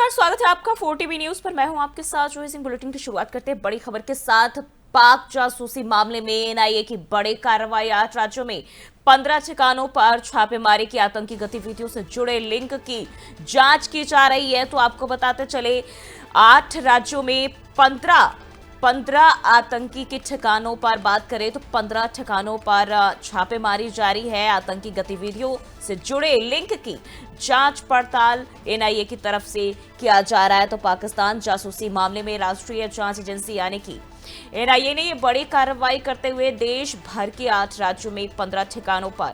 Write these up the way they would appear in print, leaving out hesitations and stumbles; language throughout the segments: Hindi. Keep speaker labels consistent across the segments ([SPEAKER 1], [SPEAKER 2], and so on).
[SPEAKER 1] नमस्कार, स्वागत है आपका 4 टीवी न्यूज पर। मैं हूं आपके साथ जोई सिंह। बुलेटिन की शुरुआत करते हैं बड़ी खबर के साथ। पाक जासूसी मामले में एनआईए की बड़ी कार्रवाई। 8 राज्यों में 15 ठिकानों पर छापेमारी की। आतंकी गतिविधियों से जुड़े लिंक की जांच की जा रही है। तो आपको बताते चले 8 राज्यों में 15 आतंकी के ठिकानों पर बात करें तो 15 ठिकानों पर छापेमारी जारी है। आतंकी गतिविधियों से जुड़े लिंक की जांच पड़ताल एनआईए की तरफ से किया जा रहा है। तो पाकिस्तान जासूसी मामले में राष्ट्रीय जांच एजेंसी यानी कि एनआईए ने ये बड़ी कार्रवाई करते हुए देश भर के 8 राज्यों में 15 ठिकानों पर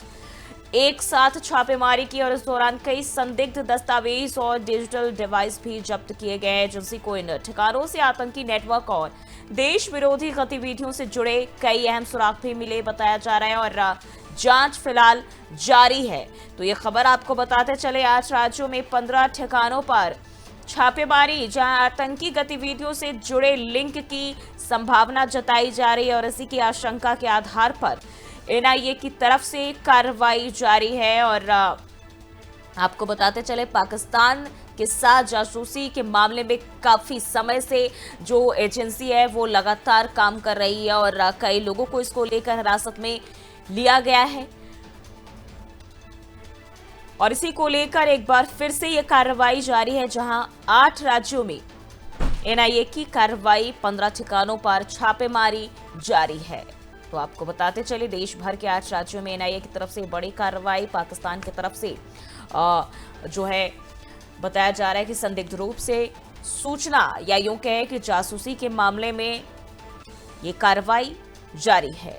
[SPEAKER 1] एक साथ छापेमारी की और इस दौरान कई संदिग्ध दस्तावेज और डिजिटल डिवाइस भी जब्त किए गए हैं। एजेंसी को इन ठिकानों से आतंकी नेटवर्क और देश विरोधी गतिविधियों से जुड़े कई अहम सुराग भी मिले बताया जा रहा है और जांच फिलहाल जारी है। तो ये खबर आपको बताते चले 8 राज्यों में 15 ठिकानों पर छापेमारी, जहां आतंकी गतिविधियों से जुड़े लिंक की संभावना जताई जा रही है और इसी की आशंका के आधार पर एनआईए की तरफ से कार्रवाई जारी है। और आपको बताते चले पाकिस्तान के साथ जासूसी के मामले में काफी समय से जो एजेंसी है वो लगातार काम कर रही है और कई लोगों को इसको लेकर हिरासत में लिया गया है और इसी को लेकर एक बार फिर से ये कार्रवाई जारी है, जहां 8 राज्यों में एनआईए की कार्रवाई, 15 ठिकानों पर छापेमारी जारी है। तो आपको बताते चले देश भर के 8 राज्यों में एनआईए की तरफ से बड़ी कार्रवाई। पाकिस्तान की तरफ से जो है बताया जा रहा है कि संदिग्ध रूप से सूचना या यूं कहें कि जासूसी के मामले में ये कार्रवाई जारी है।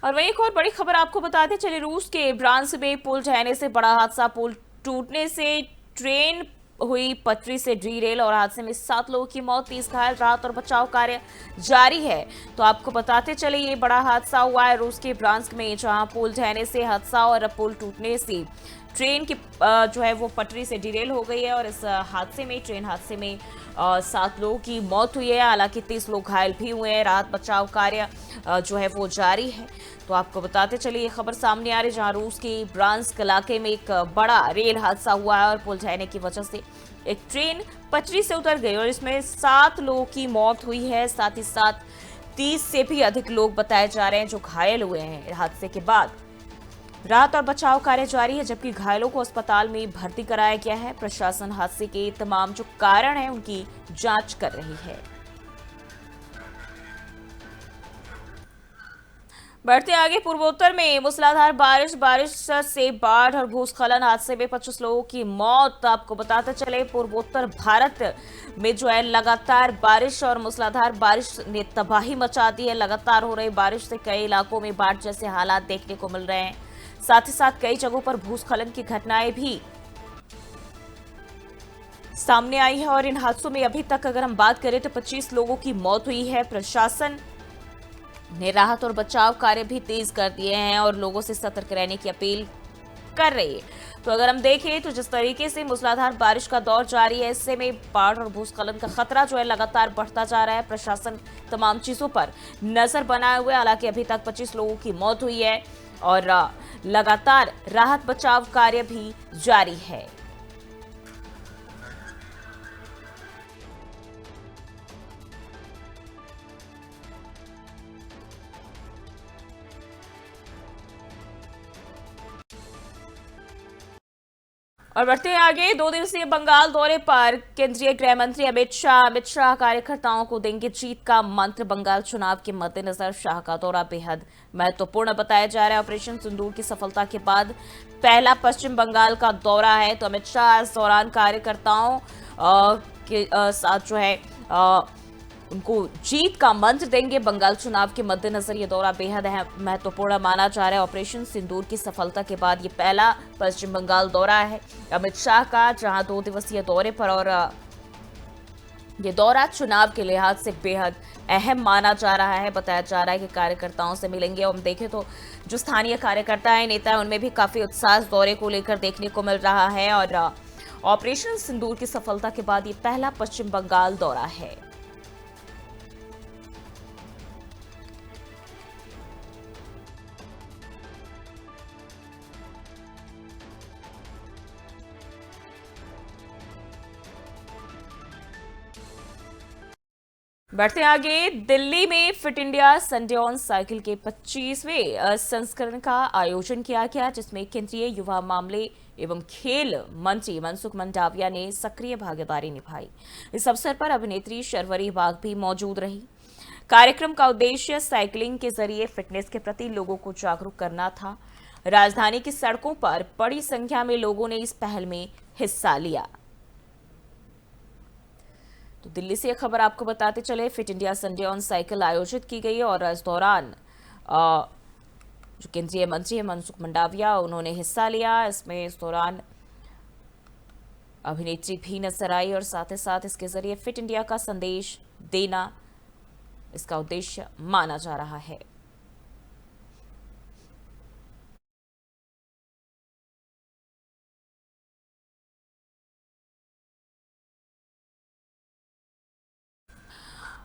[SPEAKER 1] और वहीं एक और बड़ी खबर आपको बताते चले, रूस के ब्रांस में पुल ढहने से बड़ा हादसा। पुल टूटने से ट्रेन हुई पटरी से डीरेल और हादसे में 7 लोगों की मौत, 30 घायल। राहत और बचाव कार्य जारी है। तो आपको बताते चले ये बड़ा हादसा हुआ है रूस के ब्रांस्क में, जहां पुल ढहने से हादसा और पुल टूटने से ट्रेन की जो है वो पटरी से डीरेल हो गई है और इस हादसे में, ट्रेन हादसे में 7 लोगों की मौत हुई है। हालांकि 30 लोग घायल भी हुए हैं। राहत बचाव कार्य जो है वो जारी है। तो आपको बताते चलिए ये खबर सामने आ रही है, जहां रूस के ब्रांस्क इलाके में एक बड़ा रेल हादसा हुआ है और पुल ढहने की वजह से एक ट्रेन पटरी से उतर गई और इसमें 7 लोगों की मौत हुई है। साथ ही साथ 30 से भी अधिक लोग बताए जा रहे हैं जो घायल हुए हैं। हादसे के बाद राहत और बचाव कार्य जारी है, जबकि घायलों को अस्पताल में भर्ती कराया गया है। प्रशासन हादसे के तमाम जो कारण हैं उनकी जांच कर रही है। बढ़ते आगे, पूर्वोत्तर में मूसलाधार बारिश से बाढ़ और भूस्खलन, हादसे में 25 लोगों की मौत। आपको बताते चले पूर्वोत्तर भारत में जो है लगातार बारिश और मूसलाधार बारिश ने तबाही मचा दी है। लगातार हो रही बारिश से कई इलाकों में बाढ़ जैसे हालात देखने को मिल रहे हैं। साथ ही साथ कई जगहों पर भूस्खलन की घटनाएं भी सामने आई है और इन हादसों में अभी तक अगर हम बात करें तो 25 लोगों की मौत हुई है। प्रशासन ने राहत और बचाव कार्य भी तेज कर दिए हैं और लोगों से सतर्क रहने की अपील कर रही है। तो अगर हम देखें तो जिस तरीके से मूसलाधार बारिश का दौर जारी है, इससे में बाढ़ और भूस्खलन का खतरा जो है लगातार बढ़ता जा रहा है। प्रशासन तमाम चीजों पर नजर बनाए हुए, हालांकि अभी तक 25 लोगों की मौत हुई है और लगातार राहत बचाव कार्य भी जारी है। और बढ़ते हैं आगे, 2 दिवसीय बंगाल दौरे पर केंद्रीय गृह मंत्री अमित शाह कार्यकर्ताओं को देंगे जीत का मंत्र। बंगाल चुनाव के मद्देनजर शाह का दौरा बेहद महत्वपूर्ण बताया जा रहा है। ऑपरेशन सिंदूर की सफलता के बाद पहला पश्चिम बंगाल का दौरा है। तो अमित शाह इस दौरान कार्यकर्ताओं के साथ जो है उनको जीत का मंत्र देंगे। बंगाल चुनाव के मद्देनजर ये दौरा बेहद महत्वपूर्ण माना जा रहा है। ऑपरेशन सिंदूर की सफलता के बाद ये पहला पश्चिम बंगाल दौरा है अमित शाह का, जहां 2 दिवसीय दौरे पर, और ये दौरा चुनाव के लिहाज से बेहद अहम माना जा रहा है। बताया जा रहा है कि कार्यकर्ताओं से मिलेंगे और हम देखें तो जो स्थानीय कार्यकर्ता है, नेता है, उनमें भी काफी उत्साह दौरे को लेकर देखने को मिल रहा है। और ऑपरेशन सिंदूर की सफलता के बाद ये पहला पश्चिम बंगाल दौरा है। बढ़ते आगे, दिल्ली में fit India Sunday on cycle के 25वें संस्करण का आयोजन किया गया, जिसमें केंद्रीय युवा मामले एवं खेल मंत्री मनसुख मंडाविया ने सक्रिय भागीदारी निभाई। इस अवसर पर अभिनेत्री शर्वरी बाग भी मौजूद रही। कार्यक्रम का उद्देश्य साइकिलिंग के जरिए फिटनेस के प्रति लोगों को जागरूक करना था। राजधानी की सड़कों पर बड़ी संख्या में लोगों ने इस पहल में हिस्सा लिया। तो दिल्ली से यह खबर आपको बताते चले, fit India Sunday on cycle आयोजित की गई और इस दौरान जो केंद्रीय मंत्री है मनसुख मंडाविया, उन्होंने हिस्सा लिया। इसमें इस दौरान अभिनेत्री भी नजर आई और साथ ही साथ इसके जरिए फिट इंडिया का संदेश देना इसका उद्देश्य माना जा रहा है।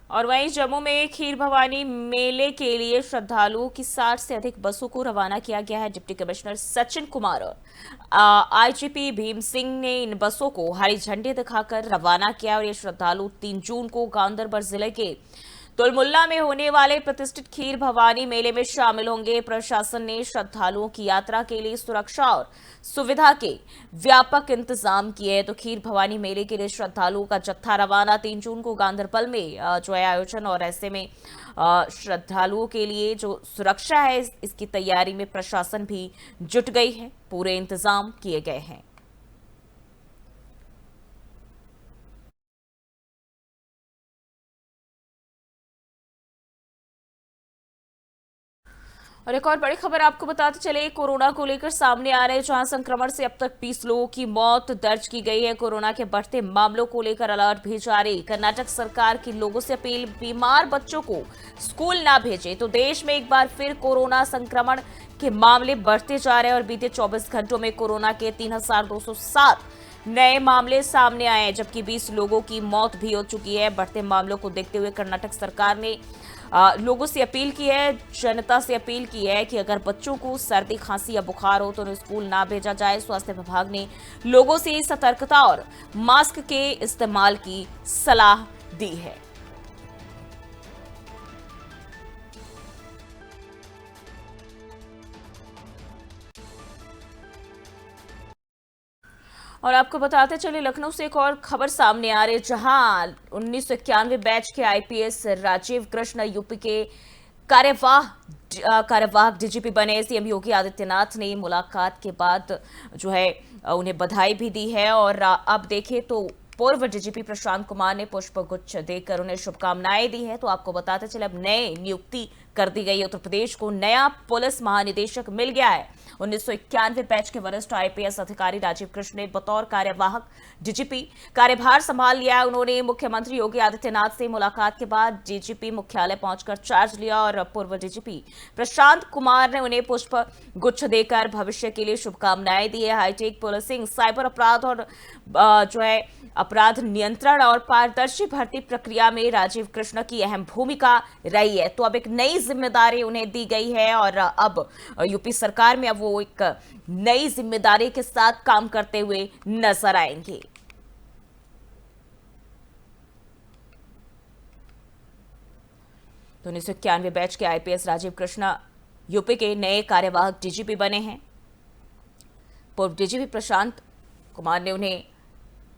[SPEAKER 1] और वहीं जम्मू में खीर भवानी मेले के लिए श्रद्धालुओं की 60 से अधिक बसों को रवाना किया गया है। डिप्टी कमिश्नर सचिन कुमार और आईजीपी भीम सिंह ने इन बसों को हरी झंडी दिखाकर रवाना किया और ये श्रद्धालु 3 जून को गांधरबल जिले के तुलमुल्ला में होने वाले प्रतिष्ठित खीर भवानी मेले में शामिल होंगे। प्रशासन ने श्रद्धालुओं की यात्रा के लिए सुरक्षा और सुविधा के व्यापक इंतजाम किए हैं। तो खीर भवानी मेले के लिए श्रद्धालुओं का जत्था रवाना 3 जून को गांधरबल में जो है आयोजन, और ऐसे में श्रद्धालुओं के लिए जो सुरक्षा है इसकी तैयारी में प्रशासन भी जुट गई है। पूरे इंतजाम किए गए हैं। और एक और बड़ी खबर आपको बताते चले, कोरोना को लेकर सामने आ रहे, जहां संक्रमण से अब तक 20 लोगों की मौत दर्ज की गई है। कोरोना के बढ़ते मामलों को लेकर अलर्ट भी जारी। कर्नाटक सरकार की लोगों से अपील, बीमार बच्चों को स्कूल ना भेजे। तो देश में एक बार फिर कोरोना संक्रमण के मामले बढ़ते जा रहे हैं और बीते 24 घंटों में कोरोना के 3207 नए मामले सामने आए हैं, जबकि 20 लोगों की मौत भी हो चुकी है। बढ़ते मामलों को देखते हुए कर्नाटक सरकार ने लोगों से अपील की है, जनता से अपील की है कि अगर बच्चों को सर्दी, खांसी या बुखार हो तो उन्हें स्कूल ना भेजा जाए। स्वास्थ्य विभाग ने लोगों से सतर्कता और मास्क के इस्तेमाल की सलाह दी है। और आपको बताते चले, लखनऊ से एक और खबर सामने आ रही है, जहां 1991 बैच के आईपीएस राजीव कृष्ण यूपी के कार्यवाहक डीजीपी बने। सीएम योगी आदित्यनाथ ने मुलाकात के बाद जो है उन्हें बधाई भी दी है। और अब देखें तो पूर्व डीजीपी प्रशांत कुमार ने पुष्प गुच्छ देकर उन्हें शुभकामनाएं दी है। तो आपको बताते चले, अब नए नियुक्ति कर दी गई है। उत्तर प्रदेश को नया पुलिस महानिदेशक मिल गया है। 1991 बैच के वरिष्ठ आईपीएस अधिकारी राजीव कृष्ण ने बतौर कार्यवाहक डीजीपी कार्यभार संभाल लिया। उन्होंने मुख्यमंत्री योगी आदित्यनाथ से मुलाकात के बाद डीजीपी मुख्यालय पहुंचकर चार्ज लिया और पूर्व डीजीपी प्रशांत कुमार ने उन्हें पुष्प गुच्छ देकर भविष्य के लिए शुभकामनाएं दी है। हाईटेक पुलिसिंग, साइबर अपराध और जो है अपराध नियंत्रण और पारदर्शी भर्ती प्रक्रिया में राजीव कृष्ण की अहम भूमिका रही है। तो अब एक नई जिम्मेदारी उन्हें दी गई है और अब यूपी सरकार में अब वो एक नई जिम्मेदारी के साथ काम करते हुए नजर आएंगे। तो 1991 बैच के आईपीएस राजीव कृष्ण यूपी के नए कार्यवाहक डीजीपी बने हैं। पूर्व डीजीपी प्रशांत कुमार ने उन्हें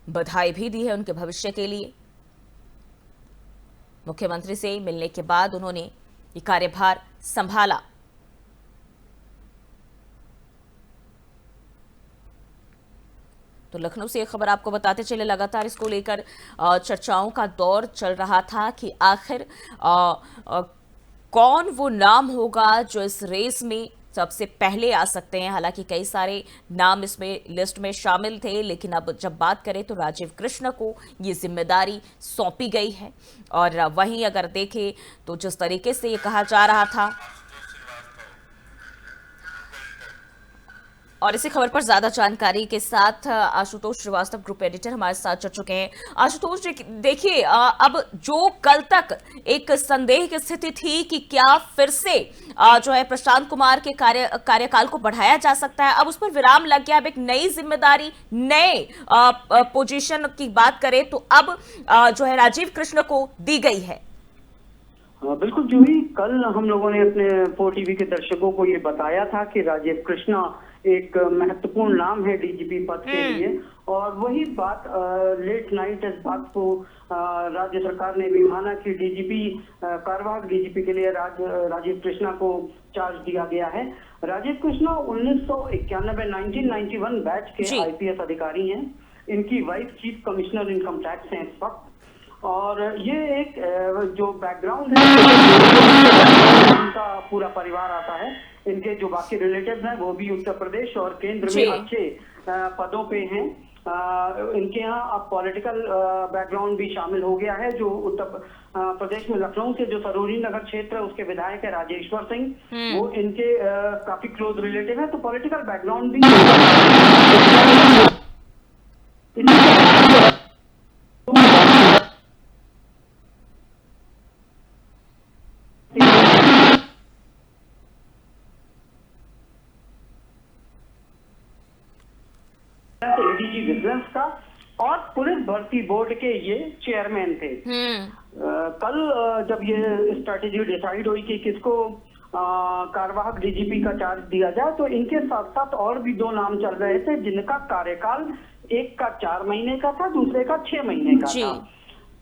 [SPEAKER 1] बधाई भी दी है उनके भविष्य के लिए। मुख्यमंत्री से मिलने के बाद उन्होंने ये कार्यभार संभाला। तो लखनऊ से एक खबर आपको बताते चले, लगातार इसको लेकर चर्चाओं का दौर चल रहा था कि आखिर कौन वो नाम होगा जो इस रेस में सबसे पहले आ सकते हैं। हालांकि कई सारे नाम इसमें लिस्ट में शामिल थे, लेकिन अब जब बात करें तो राजीव कृष्ण को ये जिम्मेदारी सौंपी गई है। और वहीं अगर देखें तो जिस तरीके से ये कहा जा रहा था, और इसी खबर पर ज्यादा जानकारी के साथ आशुतोष श्रीवास्तव ग्रुप एडिटर हमारे साथ जुड़ चुके हैं। आशुतोष जी, देखिए अब जो कल तक एक संदेह की स्थिति थी कि क्या फिर से जो है प्रशांत कुमार के कार्यकाल को बढ़ाया जा सकता है, अब उस पर विराम लग गया। अब एक नई जिम्मेदारी, नए पोजीशन की बात करें तो अब जो है राजीव कृष्ण को दी गई है।
[SPEAKER 2] बिल्कुल जूही, कल हम लोगों ने अपने 4 टीवी के दर्शकों को ये बताया था कि राजीव कृष्णा एक महत्वपूर्ण नाम है डीजीपी पद के लिए, और वही बात लेट नाइट इस बात को राज्य सरकार ने भी माना कि डीजीपी कार्यवाहक डीजीपी के लिए राजीव कृष्णा को चार्ज दिया गया है। राजीव कृष्णा 1991 बैच के IPS अधिकारी हैं। इनकी wife chief commissioner income tax हैं इस वक्त, और ये एक जो बैकग्राउंड है उनका पूरा परिवार आता है। इनके जो बाकी रिलेटिव्स हैं वो भी उत्तर प्रदेश और केंद्र में अच्छे पदों पे हैं। इनके यहाँ अब पॉलिटिकल बैकग्राउंड भी शामिल हो गया है। जो उत्तर प्रदेश में लखनऊ से जो सरोजनी नगर क्षेत्र है उसके विधायक है राजेश्वर सिंह, वो इनके काफी क्लोज रिलेटिव है, तो पॉलिटिकल बैकग्राउंड भी एडीजी विजिलेंस का और पुलिस भर्ती बोर्ड के ये चेयरमैन थे। कल जब ये स्ट्रैटेजी डिसाइड हुई कि किसको कार्यवाहक डीजीपी का चार्ज दिया जाए, तो इनके साथ साथ और भी 2 नाम चल रहे थे जिनका कार्यकाल एक का 4 महीने का था, दूसरे का 6 महीने का था।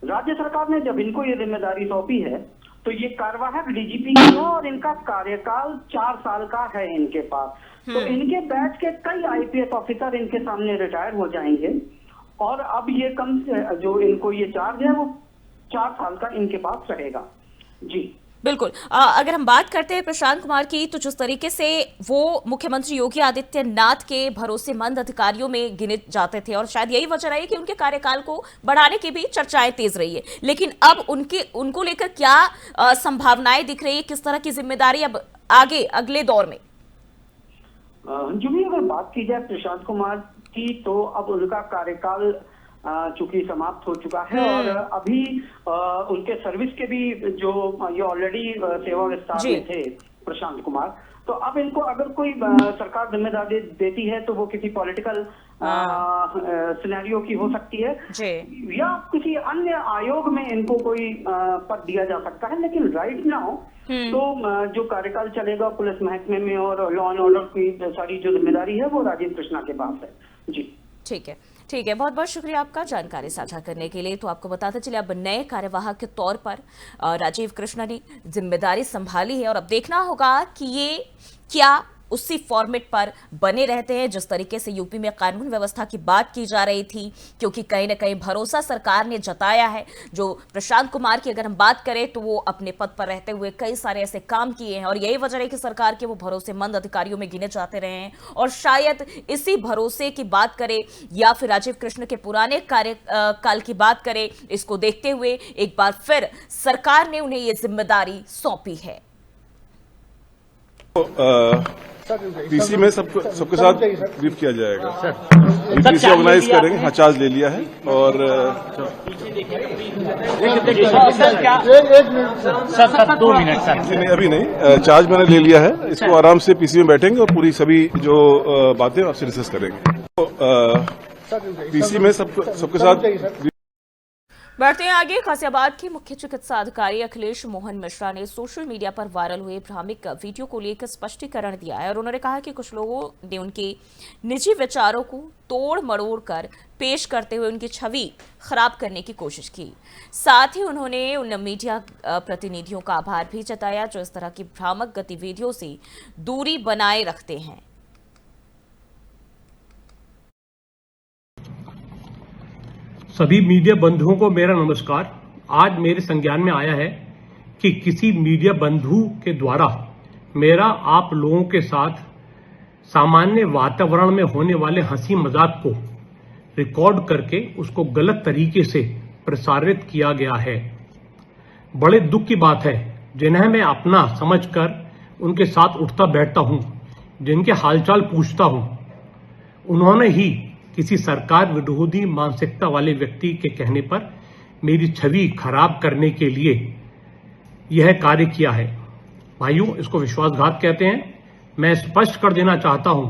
[SPEAKER 2] राज्य सरकार ने जब इनको ये जिम्मेदारी सौंपी है तो ये कार्यवाहक डीजीपी की है और इनका कार्यकाल 4 साल का है इनके पास। तो इनके बैच के कई IPS ऑफिसर इनके सामने रिटायर हो जाएंगे, और अब ये कम से जो इनको ये चार्ज है वो 4 साल का इनके पास रहेगा। जी
[SPEAKER 1] बिल्कुल। अगर हम बात करते हैं प्रशांत कुमार की, तो जिस तरीके से वो मुख्यमंत्री योगी आदित्यनाथ के भरोसेमंद अधिकारियों में गिने जाते थे, और शायद यही वजह रही कि उनके कार्यकाल को बढ़ाने की भी चर्चाएं तेज रही है, लेकिन अब उनको लेकर क्या संभावनाएं दिख रही है, किस तरह की जिम्मेदारी अब आगे अगले दौर में?
[SPEAKER 2] जो भी अगर बात की जाए प्रशांत कुमार की, तो अब उनका कार्यकाल चूंकि समाप्त हो चुका है, और अभी उनके सर्विस के भी जो ये ऑलरेडी सेवा विस्तार में थे प्रशांत कुमार, तो अब इनको अगर कोई सरकार जिम्मेदारी देती है तो वो किसी पॉलिटिकल सिनेरियो की हो सकती है, या किसी अन्य आयोग में इनको कोई पद दिया जा सकता है। लेकिन राइट नाउ तो जो कार्यकाल चलेगा पुलिस महकमे में और लॉ एंड ऑर्डर की सारी जो जिम्मेदारी है वो राजीव कृष्णा के पास है। जी
[SPEAKER 1] ठीक है, ठीक है, बहुत बहुत शुक्रिया आपका जानकारी साझा करने के लिए। तो आपको बताते चले अब नए कार्यवाहक के तौर पर राजीव कृष्णा ने जिम्मेदारी संभाली है, और अब देखना होगा कि ये क्या उसी फॉर्मेट पर बने रहते हैं जिस तरीके से यूपी में कानून व्यवस्था की बात की जा रही थी, क्योंकि कहीं ना कहीं भरोसा सरकार ने जताया है। जो प्रशांत कुमार की अगर हम बात करें तो वो अपने पद पर रहते हुए कई सारे ऐसे काम किए हैं, और यही वजह है कि सरकार के वो भरोसेमंद अधिकारियों में गिने जाते रहे हैं। और शायद इसी भरोसे की बात करें या फिर राजीव कृष्ण के पुराने कार्यकाल की बात करें, इसको देखते हुए एक बार फिर सरकार ने उन्हें ये जिम्मेदारी सौंपी है।
[SPEAKER 3] पीसी में सबके साथ ब्रीफ किया जाएगा। पीसी ऑर्गेनाइज करेंगे। हाँ, चार्ज ले लिया है, और
[SPEAKER 4] सर 2 मिनट सर।
[SPEAKER 3] नहीं, अभी नहीं, चार्ज मैंने ले लिया है। इसको आराम से पीसी में बैठेंगे और पूरी सभी जो बातें आपसे डिस्कस करेंगे। तो पीसी में सबके साथ
[SPEAKER 1] बढ़ते हैं आगे। गाजियाबाद के मुख्य चिकित्सा अधिकारी अखिलेश मोहन मिश्रा ने सोशल मीडिया पर वायरल हुए भ्रामक वीडियो को लेकर स्पष्टीकरण दिया है, और उन्होंने कहा कि कुछ लोगों ने उनके निजी विचारों को तोड़ मरोड़ कर पेश करते हुए उनकी छवि खराब करने की कोशिश की। साथ ही उन्होंने उन मीडिया प्रतिनिधियों का आभार भी जताया जो इस तरह की भ्रामक गतिविधियों से दूरी बनाए रखते हैं।
[SPEAKER 4] सभी मीडिया बंधुओं को मेरा नमस्कार। आज मेरे संज्ञान में आया है कि किसी मीडिया बंधु के द्वारा मेरा आप लोगों के साथ सामान्य वातावरण में होने वाले हंसी मजाक को रिकॉर्ड करके उसको गलत तरीके से प्रसारित किया गया है। बड़े दुख की बात है, जिन्हें मैं अपना समझकर उनके साथ उठता बैठता हूं, जिनके हालचाल पूछता हूं, उन्होंने ही किसी सरकार विरोधी मानसिकता वाले व्यक्ति के कहने पर मेरी छवि खराब करने के लिए यह कार्य किया है। भाइयों, इसको विश्वासघात कहते हैं। मैं स्पष्ट कर देना चाहता हूं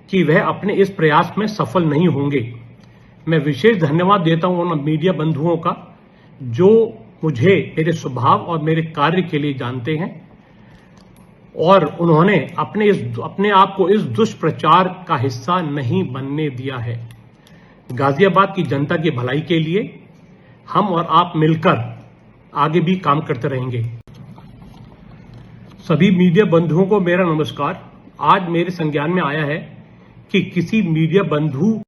[SPEAKER 4] कि वह अपने इस प्रयास में सफल नहीं होंगे। मैं विशेष धन्यवाद देता हूं उन मीडिया बंधुओं का जो मुझे मेरे स्वभाव और मेरे कार्य के लिए जानते हैं और उन्होंने अपने आप को इस दुष्प्रचार का हिस्सा नहीं बनने दिया है। गाजियाबाद की जनता की भलाई के लिए हम और आप मिलकर आगे भी काम करते रहेंगे। सभी मीडिया बंधुओं को मेरा नमस्कार। आज मेरे संज्ञान में आया है कि किसी मीडिया बंधु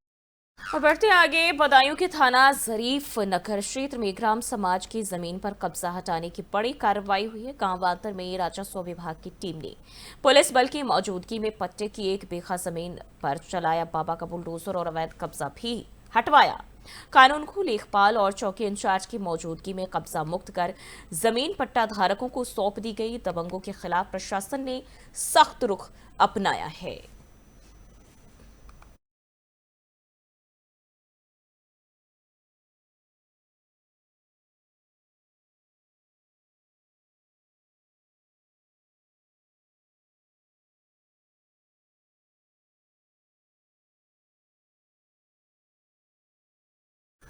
[SPEAKER 1] और बढ़ते आगे, बदायूं के थाना जरीफ नगर क्षेत्र में ग्राम समाज की जमीन पर कब्जा हटाने की बड़ी कार्रवाई हुई है। गांव वांतर में राजस्व विभाग की टीम ने पुलिस बल की मौजूदगी में पट्टे की 1 बीघा जमीन पर चलाया बाबा का बुलडोजर और अवैध कब्जा भी हटवाया। कानून को लेखपाल और चौकी इंचार्ज की मौजूदगी में कब्जा मुक्त कर जमीन पट्टा धारकों को सौंप दी गई। दबंगों के खिलाफ प्रशासन ने सख्त रुख अपनाया है।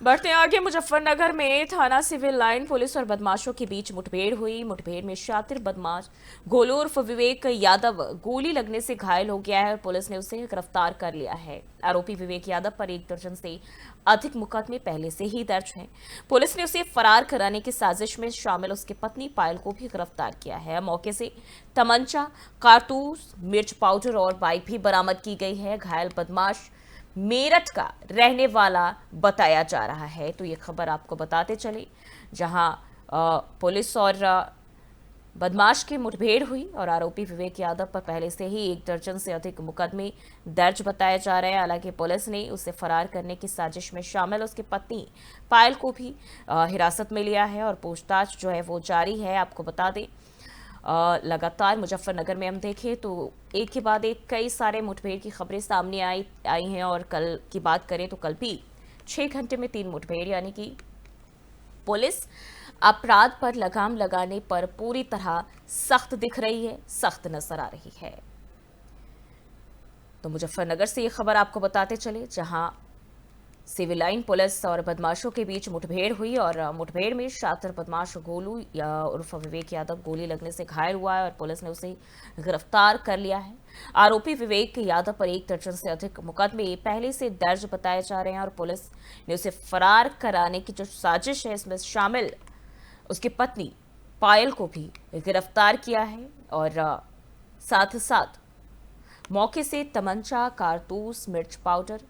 [SPEAKER 1] बढ़ते आगे, मुजफ्फरनगर में थाना सिविल लाइन पुलिस और बदमाशों के बीच मुठभेड़ हुई। मुठभेड़ में शातिर बदमाश गोलू उर्फ विवेक यादव गोली लगने से घायल हो गया है और पुलिस ने उसे गिरफ्तार कर लिया है। आरोपी विवेक यादव पर 1 दर्जन से अधिक मुकदमे पहले से ही दर्ज हैं। पुलिस ने उसे फरार कराने की साजिश में शामिल उसकी पत्नी पायल को भी गिरफ्तार किया है। मौके से तमंचा, कारतूस, मिर्च पाउडर और बाइक भी बरामद की गई है। घायल बदमाश मेरठ का रहने वाला बताया जा रहा है। तो ये खबर आपको बताते चले, जहां पुलिस और बदमाश की मुठभेड़ हुई और आरोपी विवेक यादव पर पहले से ही 1 दर्जन से अधिक मुकदमे दर्ज बताए जा रहे हैं। हालांकि पुलिस ने उसे फरार करने की साजिश में शामिल उसकी पत्नी पायल को भी हिरासत में लिया है और पूछताछ जो है वो जारी है। आपको बता दें, लगातार मुजफ्फरनगर में हम देखें तो एक के बाद एक कई सारे मुठभेड़ की खबरें सामने आई हैं और कल की बात करें तो कल भी 6 घंटे में 3 मुठभेड़, यानी कि पुलिस अपराध पर लगाम लगाने पर पूरी तरह सख्त दिख रही है, सख्त नजर आ रही है। तो मुजफ्फरनगर से ये खबर आपको बताते चले, जहां सिविल लाइन पुलिस और बदमाशों के बीच मुठभेड़ हुई और मुठभेड़ में शातिर बदमाश गोलू उर्फ विवेक यादव गोली लगने से घायल हुआ है और पुलिस ने उसे गिरफ्तार कर लिया है। आरोपी विवेक यादव पर 1 दर्जन से अधिक मुकदमे पहले से दर्ज बताए जा रहे हैं और पुलिस ने उसे फरार कराने की जो साजिश है इसमें शामिल उसकी पत्नी पायल को भी गिरफ्तार किया है और साथ ही साथ मौके से तमंचा, कारतूस, मिर्च पाउडर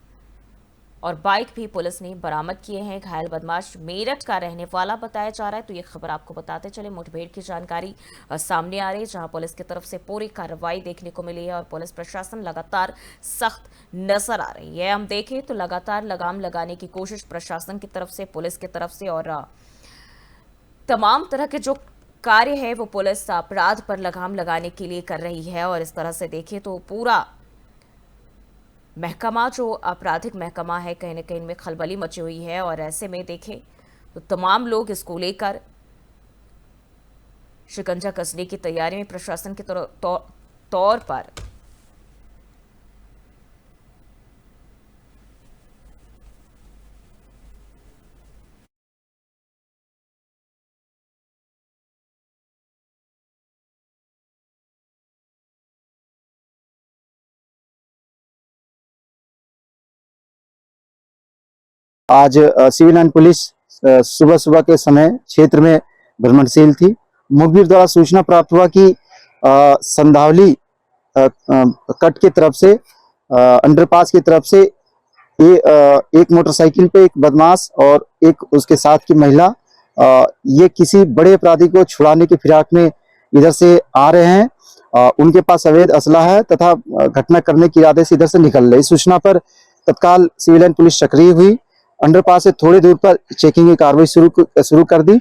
[SPEAKER 1] और बाइक भी पुलिस ने बरामद किए हैं। घायल बदमाश मेरठ का रहने वाला बताया जा रहा है। तो ये खबर आपको बताते चले, मुठभेड़ की जानकारी सामने आ रही है, जहां पुलिस की तरफ से पूरी कार्रवाई देखने को मिली है और पुलिस प्रशासन लगातार सख्त नजर आ रही है। हम देखें तो लगातार लगाम लगाने की कोशिश प्रशासन की तरफ से, पुलिस की तरफ से और तमाम तरह के जो कार्य है वो पुलिस अपराध पर लगाम लगाने के लिए कर रही है। और इस तरह से देखें तो पूरा महकमा जो आपराधिक महकमा है कहीं न कहीं में खलबली मची हुई है और ऐसे में देखें तो तमाम लोग इसको लेकर शिकंजा कसने की तैयारी में प्रशासन के तौर पर
[SPEAKER 5] आज सिविल लाइन पुलिस सुबह सुबह के समय क्षेत्र में भ्रमणशील थी। मुखबिर द्वारा सूचना प्राप्त हुआ कि संधावली कट की तरफ से अंडरपास की तरफ से एक मोटरसाइकिल पे एक बदमाश और एक उसके साथ की महिला ये किसी बड़े अपराधी को छुड़ाने की फिराक में इधर से आ रहे हैं। उनके पास अवैध असला है तथा घटना करने के इरादे से इधर से निकल रहे। इस सूचना पर तत्काल सिविल लाइन पुलिस सक्रिय हुई। अंडरपास से थोड़ी दूर पर चेकिंग की कार्रवाई शुरू कर दी।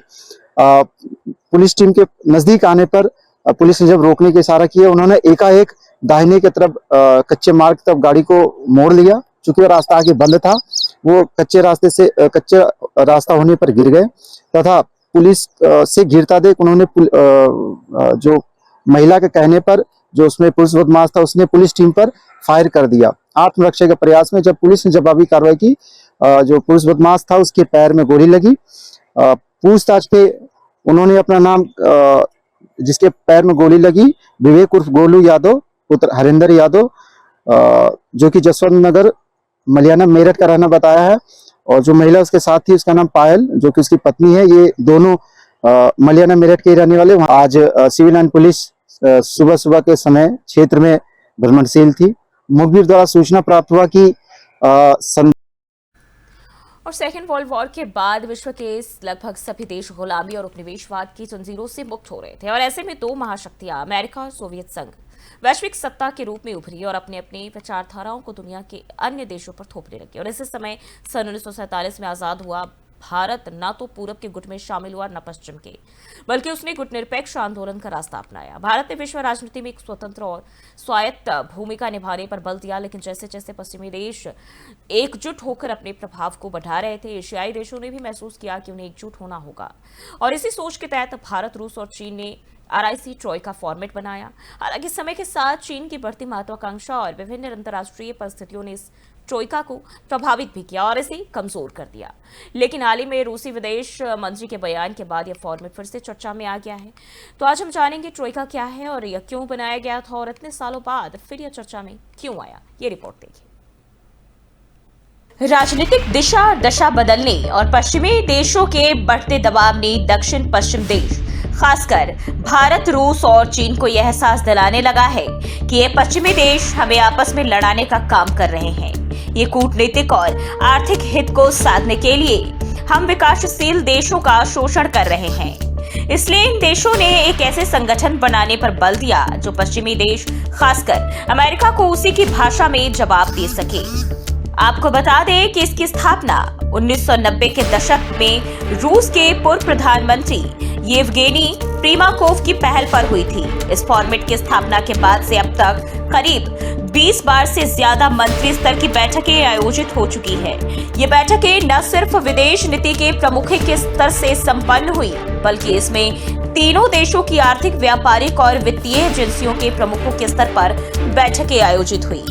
[SPEAKER 5] पुलिस टीम के नजदीक आने पर पुलिस ने जब रोकने का इशारा किया, उन्होंने एकाएक दाहिने की तरफ कच्चे मार्ग की तरफ गाड़ी को मोड़ लिया। चूंकि वो रास्ता आगे बंद था, वो कच्चे रास्ता होने पर गिर गए तथा पुलिस से गिरता देख उन्होंने जो महिला के कहने पर जो उसमें पुलिस बदमाश था उसने पुलिस टीम पर फायर कर दिया। आत्मरक्षा के प्रयास में जब पुलिस ने जवाबी कार्रवाई की, जो पुलिस बदमाश था उसके पैर में गोली लगी। पूछताछ के उन्होंने अपना नाम जिसके पैर में गोली लगी, विवेक उर्फ गोलू यादव पुत्र हरिंदर यादव, जो कि जसवंत नगर मलियाना मेरठ का रहना बताया है। और जो महिला उसके साथ थी उसका नाम पायल, जो कि उसकी पत्नी है। ये दोनों मलियाना मेरठ के रहने वाले। आज सिविल लाइन पुलिस सुबह सुबह के समय क्षेत्र में भ्रमणशील थी। मुखबिर द्वारा सूचना प्राप्त हुआ कि
[SPEAKER 1] और सेकेंड वर्ल्ड वॉर के बाद विश्व के लगभग सभी देश गुलामी और उपनिवेशवाद की जंजीरों से मुक्त हो रहे थे और ऐसे में दो महाशक्तियां अमेरिका और सोवियत संघ वैश्विक सत्ता के रूप में उभरी और अपने अपनी विचारधाराओं को दुनिया के अन्य देशों पर थोपने लगी। और इसी समय सन 1947 में आजाद हुआ भारत न तो पूरब के गुट में शामिल हुआ न पश्चिम के, बल्कि उसने गुटनिरपेक्ष आंदोलन का रास्ता अपनाया। भारत ने विश्व राजनीति में एक स्वतंत्र और स्वायत्त भूमिका निभाने पर बल दिया, लेकिन जैसे जैसे पश्चिमी देश एकजुट होकर अपने प्रभाव को बढ़ा रहे थे, एशियाई देशों ने भी महसूस किया कि उन्हें एकजुट होना होगा। और इसी सोच के तहत भारत, रूस और चीन ने RIC ट्रोइका फॉर्मेट बनाया। हालांकि समय के साथ चीन की बढ़ती महत्वाकांक्षा और विभिन्न अंतर्राष्ट्रीय परिस्थितियों ने इस ट्रोइका को प्रभावित भी किया और इसे कमजोर कर दिया। लेकिन हाल ही में रूसी विदेश मंत्री के बयान के बाद यह फॉर्मेट फिर से चर्चा में आ गया है। तो आज हम जानेंगे ट्रोइका क्या है और यह क्यों बनाया गया था और इतने सालों बाद फिर यह चर्चा में क्यों आया। ये रिपोर्ट देखिए। राजनीतिक दशा बदलने और पश्चिमी देशों के बढ़ते दबाव ने दक्षिण पश्चिम देश, खासकर भारत, रूस और चीन को यह एहसास दिलाने लगा है कि ये पश्चिमी देश हमें आपस में लड़ाने का काम कर रहे हैं। ये कूटनीतिक और आर्थिक हित को साधने के लिए हम विकासशील देशों का शोषण कर रहे हैं। इसलिए इन देशों ने एक ऐसे संगठन बनाने पर बल दिया जो पश्चिमी देश, खासकर अमेरिका को उसी की भाषा में जवाब दे सके। आपको बता दें कि इसकी स्थापना 1990 के दशक में रूस के पूर्व प्रधानमंत्री येवगेनी प्रिमाकोव की पहल पर हुई थी। इस फॉर्मेट की स्थापना के बाद से अब तक करीब 20 बार से ज्यादा मंत्री स्तर की बैठकें आयोजित हो चुकी है। ये बैठकें न सिर्फ विदेश नीति के प्रमुखों के स्तर से संपन्न हुई, बल्कि इसमें तीनों देशों की आर्थिक, व्यापारिक और वित्तीय एजेंसियों के प्रमुखों के स्तर पर बैठकें आयोजित हुई।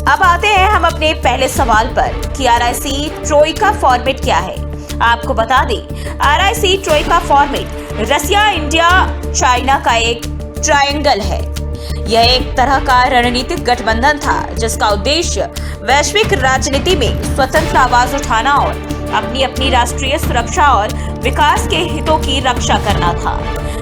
[SPEAKER 1] अब आते हैं हम अपने पहले सवाल पर कि RIC ट्रोइका फॉर्मेट क्या है। आपको बता दें, RIC ट्रोइका फॉर्मेट रसिया, इंडिया, चाइना का एक ट्रायंगल है। यह एक तरह का रणनीतिक गठबंधन था जिसका उद्देश्य वैश्विक राजनीति में स्वतंत्र आवाज उठाना और अपनी अपनी राष्ट्रीय सुरक्षा और विकास के हितों की रक्षा करना था।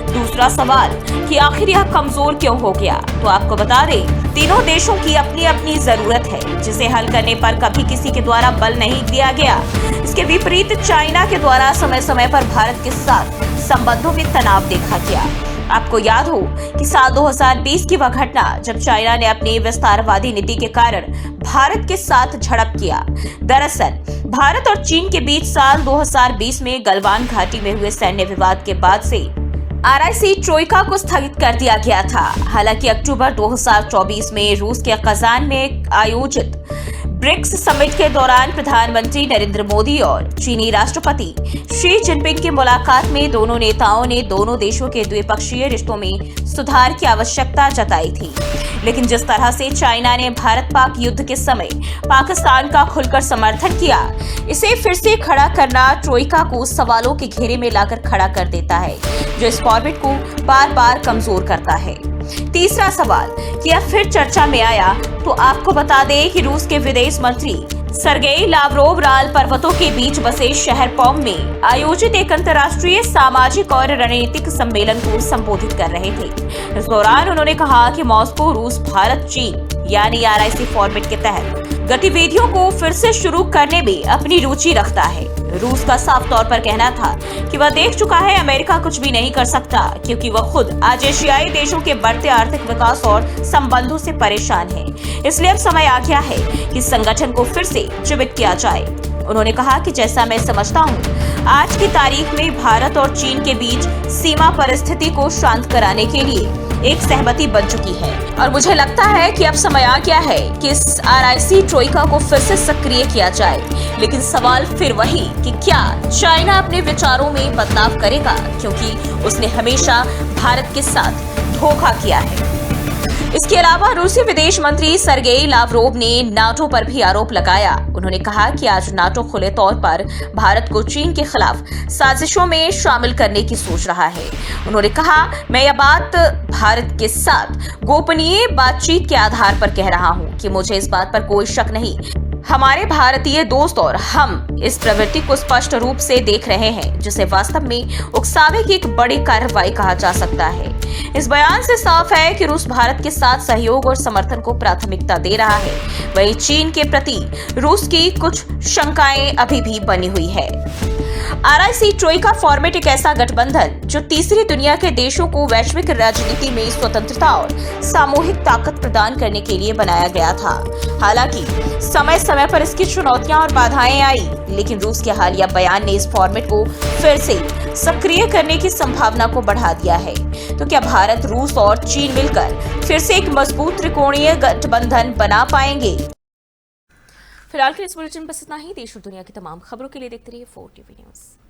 [SPEAKER 1] दूसरा सवाल कि आखिर यह कमजोर क्यों हो गया, तो आपको बता दें, तीनों देशों की अपनी अपनी जरूरत है जिसे हल करने पर कभी किसी के द्वारा बल नहीं दिया गया। इसके विपरीत चाइना के द्वारा समय समय पर भारत के साथ संबंधों में तनाव देखा गया। आपको याद हो कि साल 2020 की वह घटना जब चाइना ने अपनी विस्तारवादी नीति के कारण भारत के साथ झड़प किया। दरअसल भारत और चीन के बीच साल 2020 में गलवान घाटी में हुए सैन्य विवाद के बाद से RIC ट्रोइका को स्थगित कर दिया गया था। हालांकि अक्टूबर 2024 में रूस के कजान में आयोजित ब्रिक्स समिट के दौरान प्रधानमंत्री नरेंद्र मोदी और चीनी राष्ट्रपति शी जिनपिंग की मुलाकात में दोनों नेताओं ने दोनों देशों के द्विपक्षीय रिश्तों में सुधार की आवश्यकता जताई थी। लेकिन जिस तरह से चाइना ने भारत पाक युद्ध के समय पाकिस्तान का खुलकर समर्थन किया, इसे फिर से खड़ा करना ट्रोइका को सवालों के घेरे में लाकर खड़ा कर देता है, जो इस फॉर्मेट को बार बार कमजोर करता है। तीसरा सवाल कि यह फिर चर्चा में आया, तो आपको बता दें कि रूस के विदेश मंत्री सर्गेई लावरोव राल पर्वतों के बीच बसे शहर पौम में आयोजित एक अंतर्राष्ट्रीय सामाजिक और रणनीतिक सम्मेलन को संबोधित कर रहे थे। इस दौरान उन्होंने कहा कि मॉस्को रूस, भारत, चीन यानी RIC फॉर्मेट के तहत गतिविधियों को फिर से शुरू करने में अपनी रुचि रखता है। रूस का साफ तौर पर कहना था कि वह देख चुका है अमेरिका कुछ भी नहीं कर सकता, क्योंकि वह खुद आज एशियाई देशों के बढ़ते आर्थिक विकास और संबंधों से परेशान है। इसलिए अब समय आ गया है कि संगठन को फिर से जीवित किया जाए। उन्होंने कहा कि जैसा मैं समझता हूँ, आज की तारीख में भारत और चीन के बीच सीमा परिस्थिति को शांत कराने के लिए एक सहमति बन चुकी है और मुझे लगता है कि अब समय आ गया है कि इस RIC ट्रोइका को फिर से सक्रिय किया जाए। लेकिन सवाल फिर वही कि क्या चाइना अपने विचारों में बदलाव करेगा, क्योंकि उसने हमेशा भारत के साथ धोखा किया है। इसके अलावा रूसी विदेश मंत्री सर्गेई लावरोव ने नाटो पर भी आरोप लगाया। उन्होंने कहा कि आज नाटो खुले तौर पर भारत को चीन के खिलाफ साजिशों में शामिल करने की सोच रहा है। उन्होंने कहा, मैं यह बात भारत के साथ गोपनीय बातचीत के आधार पर कह रहा हूं कि मुझे इस बात पर कोई शक नहीं। हमारे भारतीय दोस्त और हम इस प्रवृत्ति को स्पष्ट रूप से देख रहे हैं, जिसे वास्तव में उकसावे की एक बड़ी कार्रवाई कहा जा सकता है। इस बयान से साफ है कि रूस भारत के साथ सहयोग और समर्थन को प्राथमिकता दे रहा है। वहीं चीन के प्रति रूस की कुछ शंकाएं अभी भी बनी हुई है। RIC ट्रोइका फॉर्मेट एक ऐसा गठबंधन जो तीसरी दुनिया के देशों को वैश्विक राजनीति में स्वतंत्रता और सामूहिक ताकत प्रदान करने के लिए बनाया गया था। हालांकि समय समय पर इसकी चुनौतियां और बाधाएं आई, लेकिन रूस के हालिया बयान ने इस फॉर्मेट को फिर से सक्रिय करने की संभावना को बढ़ा दिया है। तो क्या भारत, रूस और चीन मिलकर फिर से एक मजबूत त्रिकोणीय गठबंधन बना पाएंगे? फिलहाल के इस बुलेटिन बस इतना ही। देश और दुनिया की तमाम खबरों के लिए देखते रहिए 4TV न्यूज़।